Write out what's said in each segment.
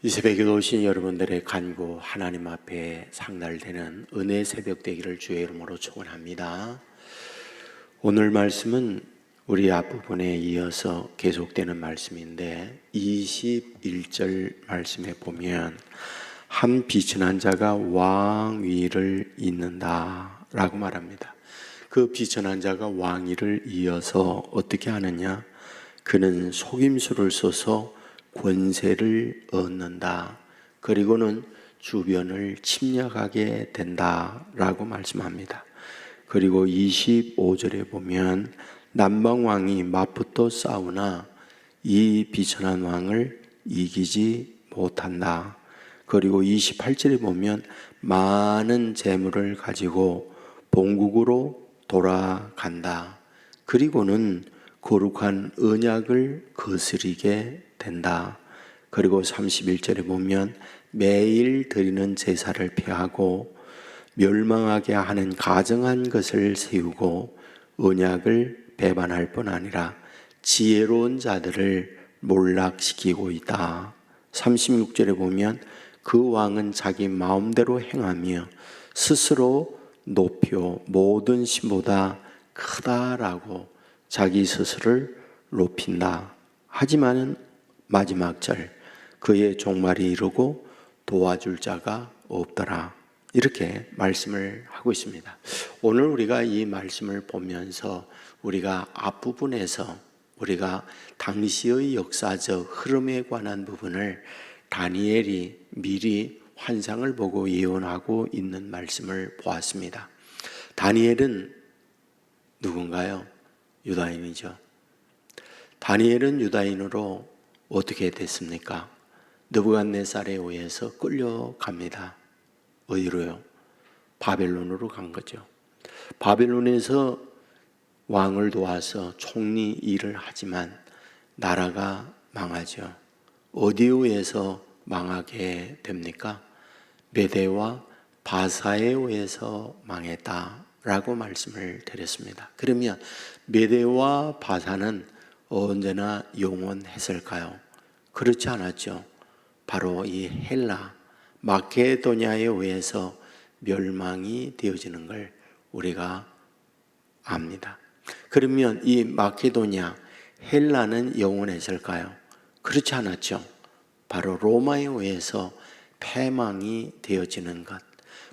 이 새벽에 오신 여러분들의 간구 하나님 앞에 상달되는 은혜 새벽 되기를 주의 이름으로 축원합니다. 오늘 말씀은 우리 앞부분에 이어서 계속되는 말씀인데 21절 말씀에 보면 한 비천한 자가 왕위를 잇는다 라고 말합니다. 그 비천한 자가 왕위를 이어서 어떻게 하느냐? 그는 속임수를 써서 권세를 얻는다. 그리고는 주변을 침략하게 된다라고 말씀합니다. 그리고 25절에 보면 남방왕이 맞붙어 싸우나 이 비천한 왕을 이기지 못한다. 그리고 28절에 보면 많은 재물을 가지고 본국으로 돌아간다. 그리고는 거룩한 언약을 거스리게 된다. 그리고 31절에 보면 매일 드리는 제사를 폐하고 멸망하게 하는 가증한 것을 세우고 언약을 배반할 뿐 아니라 지혜로운 자들을 몰락시키고 있다. 36절에 보면 그 왕은 자기 마음대로 행하며 스스로 높여 모든 신보다 크다라고 자기 스스로를 높인다. 하지만은 마지막 절 그의 종말이 이르고 도와줄 자가 없더라. 이렇게 말씀을 하고 있습니다. 오늘 우리가 이 말씀을 보면서 우리가 앞부분에서 우리가 당시의 역사적 흐름에 관한 부분을 다니엘이 미리 환상을 보고 예언하고 있는 말씀을 보았습니다. 다니엘은 누군가요? 유다인이죠. 다니엘은 유다인으로 어떻게 됐습니까? 느부갓네살에 의해서 끌려갑니다. 어디로요? 바벨론으로 간 거죠. 바벨론에서 왕을 도와서 총리 일을 하지만 나라가 망하죠. 어디에 의해서 망하게 됩니까? 메대와 바사에 의해서 망했다라고 말씀을 드렸습니다. 그러면 메대와 바사는 언제나 영원했을까요? 그렇지 않았죠. 바로 이 헬라, 마케도냐에 의해서 멸망이 되어지는 걸 우리가 압니다. 그러면 이 마케도냐, 헬라는 영원했을까요? 그렇지 않았죠. 바로 로마에 의해서 패망이 되어지는 것,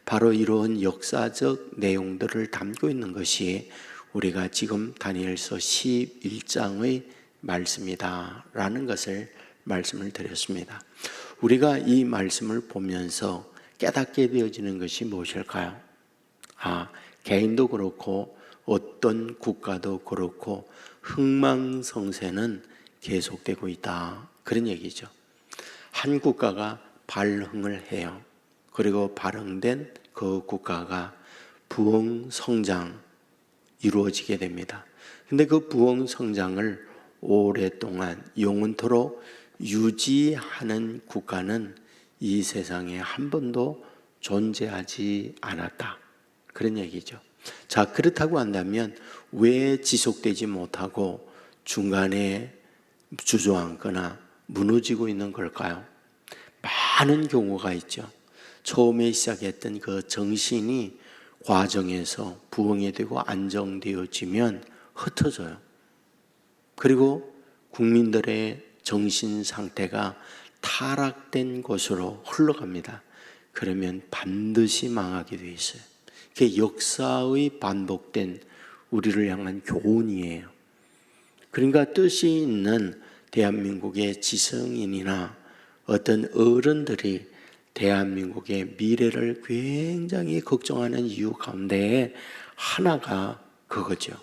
바로 이런 역사적 내용들을 담고 있는 것이 우리가 지금 다니엘서 11장의 말씀이다 라는 것을 말씀을 드렸습니다. 우리가 이 말씀을 보면서 깨닫게 되어지는 것이 무엇일까요? 개인도 그렇고 어떤 국가도 그렇고 흥망성쇠는 계속되고 있다, 그런 얘기죠. 한 국가가 발흥을 해요. 그리고 발흥된 그 국가가 부흥성장 이루어지게 됩니다. 근데 그 부흥성장을 오랫동안 영원토록 유지하는 국가는 이 세상에 한 번도 존재하지 않았다, 그런 얘기죠. 자, 그렇다고 한다면 왜 지속되지 못하고 중간에 주저앉거나 무너지고 있는 걸까요? 많은 경우가 있죠. 처음에 시작했던 그 정신이 과정에서 부흥이 되고 안정되어지면 흩어져요. 그리고 국민들의 정신 상태가 타락된 곳으로 흘러갑니다. 그러면 반드시 망하게 돼 있어요. 그게 역사의 반복된 우리를 향한 교훈이에요. 그러니까 뜻이 있는 대한민국의 지성인이나 어떤 어른들이 대한민국의 미래를 굉장히 걱정하는 이유 가운데 하나가 그거죠.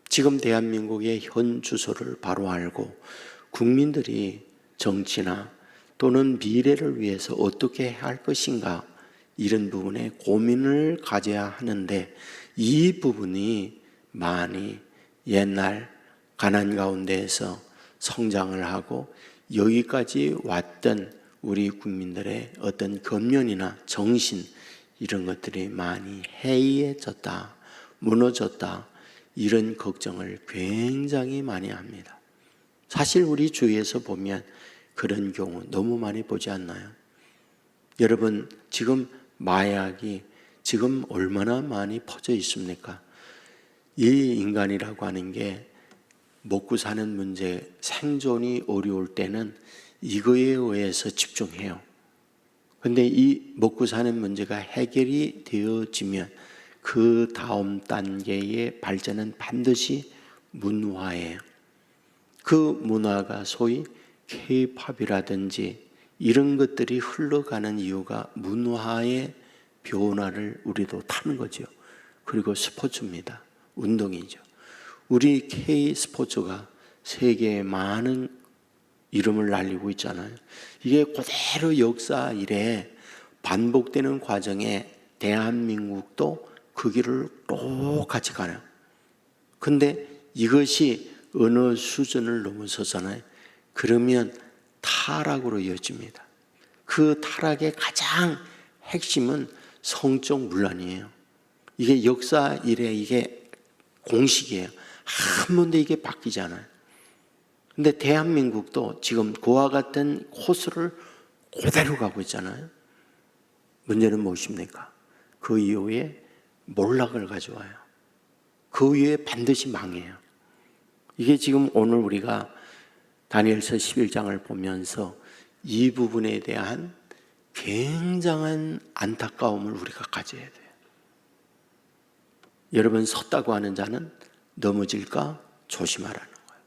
지금 대한민국의 현 주소를 바로 알고 국민들이 정치나 또는 미래를 위해서 어떻게 해야 할 것인가, 이런 부분에 고민을 가져야 하는데 이 부분이 많이 옛날 가난 가운데에서 성장을 하고 여기까지 왔던 우리 국민들의 어떤 검연이나 정신, 이런 것들이 많이 해이해졌다, 무너졌다, 이런 걱정을 굉장히 많이 합니다. 사실 우리 주위에서 보면 그런 경우 너무 많이 보지 않나요? 여러분, 지금 마약이 지금 얼마나 많이 퍼져 있습니까? 이 인간이라고 하는 게 먹고 사는 문제, 생존이 어려울 때는 이거에 의해서 집중해요. 근데 이 먹고 사는 문제가 해결이 되어지면 그 다음 단계의 발전은 반드시 문화예요. 그 문화가 소위 K-팝이라든지 이런 것들이 흘러가는 이유가 문화의 변화를 우리도 타는 거죠. 그리고 스포츠입니다. 운동이죠. 우리 K-스포츠가 세계에 많은 이름을 날리고 있잖아요. 이게 그대로 역사 이래 반복되는 과정에 대한민국도 그 길을 똑같이 가요. 근데 이것이 어느 수준을 넘어서잖아요. 그러면 타락으로 이어집니다. 그 타락의 가장 핵심은 성적 문란이에요. 이게 역사 이래 이게 공식이에요. 한 번도 이게 바뀌지 않아요. 근데 대한민국도 지금 그와 같은 코스를 그대로 가고 있잖아요. 문제는 무엇입니까? 그 이후에 몰락을 가져와요. 그 이후에 반드시 망해요. 이게 지금 오늘 우리가 다니엘서 11장을 보면서 이 부분에 대한 굉장한 안타까움을 우리가 가져야 돼요. 여러분, 섰다고 하는 자는 넘어질까 조심하라는 거예요.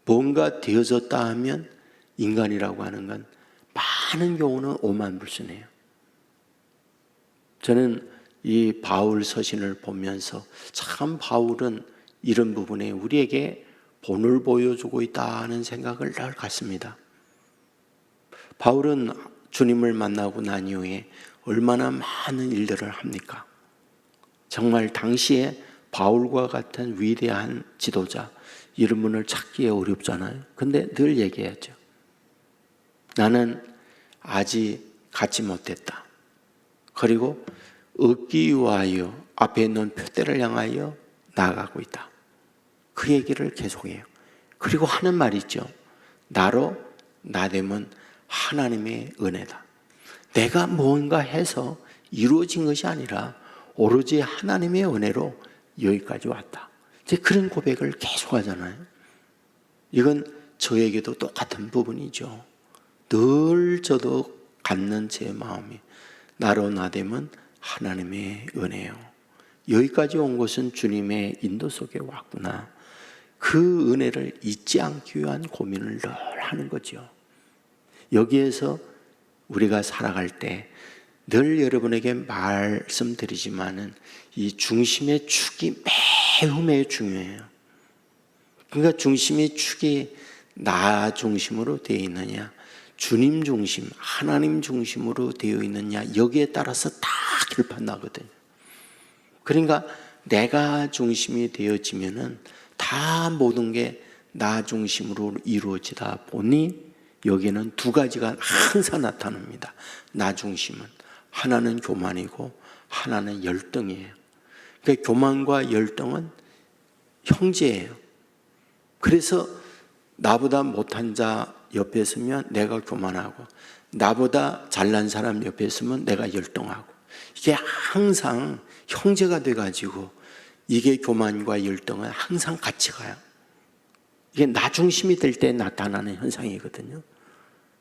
뭔가 되어졌다 하면 인간이라고 하는 건 많은 경우는 오만불순해요. 저는 이 바울 서신을 보면서 참 바울은 이런 부분에 우리에게 본을 보여주고 있다는 생각을 늘 갖습니다. 바울은 주님을 만나고 난 이후에 얼마나 많은 일들을 합니까? 정말 당시에 바울과 같은 위대한 지도자 이런 분을 찾기 어렵잖아요. 근데 늘 얘기하죠. 나는 아직 갖지 못했다. 그리고 얻기 위하여 앞에 있는 표대를 향하여 나아가고 있다. 그 얘기를 계속해요. 그리고 하는 말이 있죠. 나로 나됨은 하나님의 은혜다. 내가 뭔가 해서 이루어진 것이 아니라 오로지 하나님의 은혜로 여기까지 왔다. 이제 그런 고백을 계속 하잖아요. 이건 저에게도 똑같은 부분이죠. 늘 저도 갖는 제 마음이 나로 나됨은 하나님의 은혜요. 여기까지 온 것은 주님의 인도 속에 왔구나. 그 은혜를 잊지 않기 위한 고민을 늘 하는 거죠. 여기에서 우리가 살아갈 때 늘 여러분에게 말씀드리지만은 이 중심의 축이 매우 중요해요. 그러니까 중심의 축이 나 중심으로 되어 있느냐, 주님 중심, 하나님 중심으로 되어 있느냐, 여기에 따라서 다 결판 나거든요. 그러니까 내가 중심이 되어지면은 다 모든 게 나 중심으로 이루어지다 보니 여기는 두 가지가 항상 나타납니다. 나 중심은 하나는 교만이고 하나는 열등이에요. 그러니까 교만과 열등은 형제예요. 그래서 나보다 못한 자 옆에 있으면 내가 교만하고 나보다 잘난 사람 옆에 있으면 내가 열등하고 이게 항상 형제가 돼가지고 이게 교만과 열등은 항상 같이 가요. 이게 나 중심이 될 때 나타나는 현상이거든요.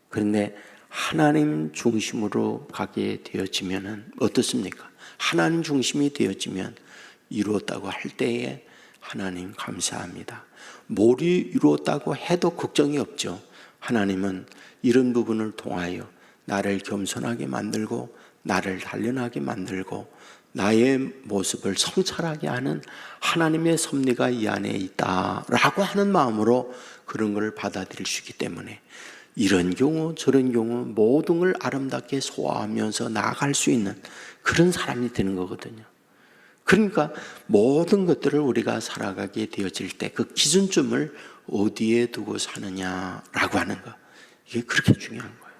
그런데 하나님 중심으로 가게 되어지면 어떻습니까? 하나님 중심이 되어지면 이루었다고 할 때에 하나님 감사합니다. 뭘 이루었다고 해도 걱정이 없죠. 하나님은 이런 부분을 통하여 나를 겸손하게 만들고 나를 단련하게 만들고 나의 모습을 성찰하게 하는 하나님의 섭리가 이 안에 있다라고 하는 마음으로 그런 걸 받아들일 수 있기 때문에 이런 경우 저런 경우 모든 걸 아름답게 소화하면서 나아갈 수 있는 그런 사람이 되는 거거든요. 그러니까 모든 것들을 우리가 살아가게 되어질 때 그 기준점을 어디에 두고 사느냐라고 하는 거, 이게 그렇게 중요한 거예요.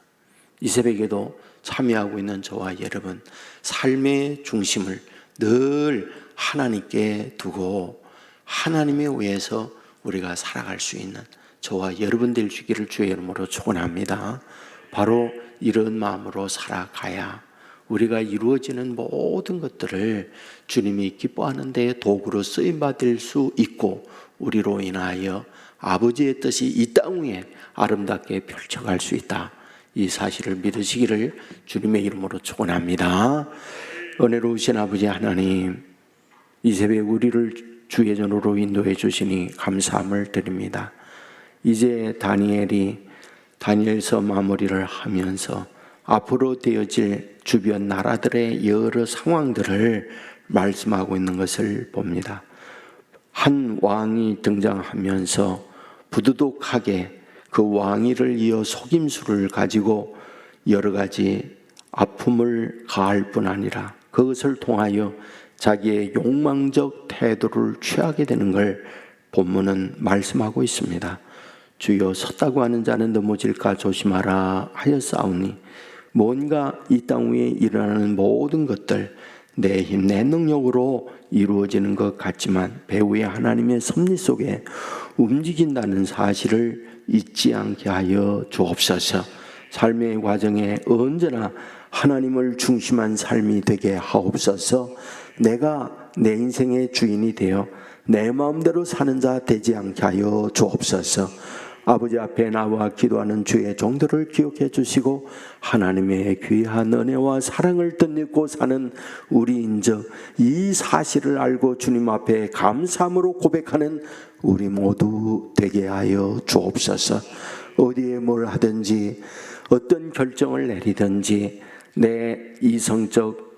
이 새벽에도 참여하고 있는 저와 여러분, 삶의 중심을 늘 하나님께 두고 하나님에 의해서 우리가 살아갈 수 있는 저와 여러분 될 주기를 주의 이름으로 축원합니다. 바로 이런 마음으로 살아가야 우리가 이루어지는 모든 것들을 주님이 기뻐하는 데 도구로 쓰임받을 수 있고, 우리로 인하여 아버지의 뜻이 이 땅 위에 아름답게 펼쳐갈 수 있다. 이 사실을 믿으시기를 주님의 이름으로 축원합니다. 은혜로우신 아버지 하나님, 이 새벽 우리를 주의 전으로 인도해 주시니 감사함을 드립니다. 이제 다니엘서 마무리를 하면서 앞으로 되어질 주변 나라들의 여러 상황들을 말씀하고 있는 것을 봅니다. 한 왕이 등장하면서 부두독하게 그 왕위를 이어 속임수를 가지고 여러 가지 아픔을 가할 뿐 아니라 그것을 통하여 자기의 욕망적 태도를 취하게 되는 걸 본문은 말씀하고 있습니다. 주여, 섰다고 하는 자는 넘어질까 조심하라 하였사오니, 뭔가 이 땅 위에 일어나는 모든 것들 내 힘, 내 능력으로 이루어지는 것 같지만 배후의 하나님의 섭리 속에 움직인다는 사실을 잊지 않게 하여 주옵소서. 삶의 과정에 언제나 하나님을 중심한 삶이 되게 하옵소서. 내가 내 인생의 주인이 되어 내 마음대로 사는 자 되지 않게 하여 주옵소서. 아버지 앞에 나와 기도하는 주의 종들을 기억해 주시고, 하나님의 귀한 은혜와 사랑을 뜻입고 사는 우리인즉 이 사실을 알고 주님 앞에 감사함으로 고백하는 우리 모두 되게 하여 주옵소서. 어디에 뭘 하든지 어떤 결정을 내리든지 내 이성적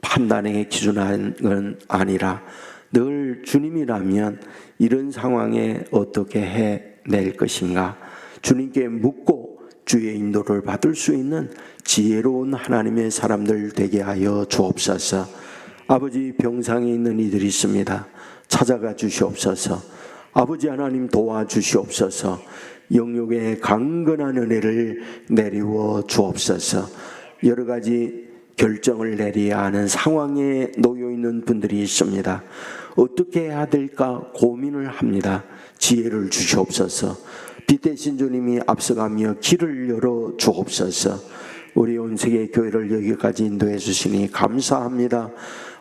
판단의 기준은 아니라 늘 주님이라면 이런 상황에 어떻게 해낼 것인가, 주님께 묻고 주의 인도를 받을 수 있는 지혜로운 하나님의 사람들 되게 하여 주옵소서. 아버지, 병상에 있는 이들이 있습니다. 찾아가 주시옵소서. 아버지 하나님, 도와주시옵소서. 영육의 강건한 은혜를 내리워 주옵소서. 여러 가지 결정을 내려야 하는 상황에 놓여 있는 분들이 있습니다. 어떻게 해야 될까 고민을 합니다. 지혜를 주시옵소서. 빛 대신 주님이 앞서가며 길을 열어 주옵소서. 우리 온 세계 교회를 여기까지 인도해 주시니 감사합니다.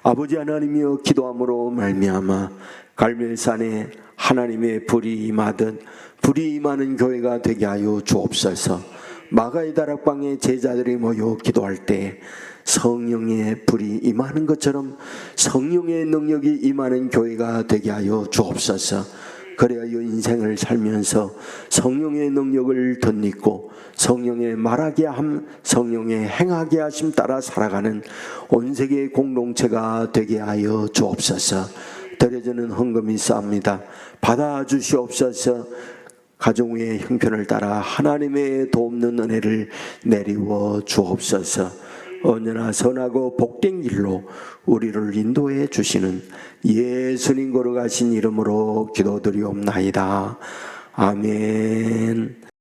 아버지 하나님이여, 기도함으로 말미암아 갈멜산에 하나님의 불이 임하듯 불이 임하는 교회가 되게 하여 주옵소서. 마가의 다락방에 제자들이 모여 기도할 때 성령의 불이 임하는 것처럼 성령의 능력이 임하는 교회가 되게 하여 주옵소서. 그래야 인생을 살면서 성령의 능력을 덧입고 성령의 말하게 함, 성령의 행하게 하심 따라 살아가는 온 세계의 공동체가 되게 하여 주옵소서. 드려지는 헌금이 싸웁니다. 받아주시옵소서. 가정 위의 형편을 따라 하나님의 돕는 은혜를 내리워 주옵소서. 언제나 선하고 복된 길로 우리를 인도해 주시는 예수님 걸어가신 이름으로 기도드리옵나이다. 아멘.